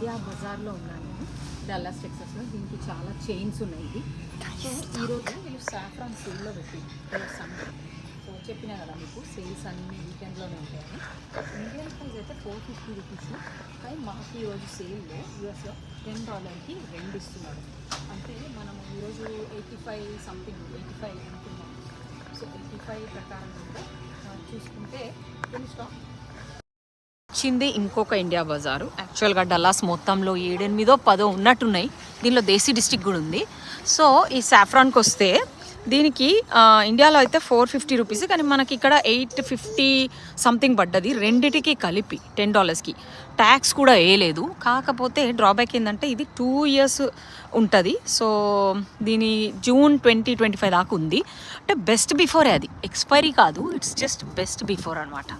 India బజార్లో ఉన్నాను నేను, డల్లాస్ టెక్సాస్లో. దీనికి చాలా చైన్స్ ఉన్నాయి. ఇది సో ఈరోజు వీళ్ళు సాఫ్రాన్ సేల్లో పెట్టి సండే. సో చెప్పినా కదా మీకు సేల్స్ అన్నీ వీకెండ్లోనే ఉంటాయని. ఇండియన్ ప్రైస్ అయితే $450, కానీ మాకు ఈరోజు సేల్లో యూఎస్లో $10కి 2 ఇస్తున్నాడు. అంటే మనము ఈరోజు 85 సంథింగ్ 85 అనుకున్నాం. సో 85 ప్రకారం కూడా చూసుకుంటే తెలుస్తాం. వచ్చింది ఇంకొక ఇండియా బజారు. యాక్చువల్గా డల్లాస్ మొత్తంలో 7-8-10 ఉన్నట్టున్నాయి. దీనిలో దేశీ డిస్ట్రిక్ట్ కూడా ఉంది. సో ఈ సాఫ్రాన్కి వస్తే దీనికి ఇండియాలో అయితే $450, కానీ మనకి ఇక్కడ $850 సంథింగ్ పడ్డది. రెండిటికి కలిపి $10కి. ట్యాక్స్ కూడా వేయలేదు. కాకపోతే డ్రాబ్యాక్ ఏంటంటే ఇది 2 years ఉంటుంది. సో దీని జూన్ 2025 దాకా ఉంది. అంటే బెస్ట్ బిఫోరే, అది ఎక్స్పైరీ కాదు, ఇట్స్ జస్ట్ బెస్ట్ బిఫోర్ అనమాట.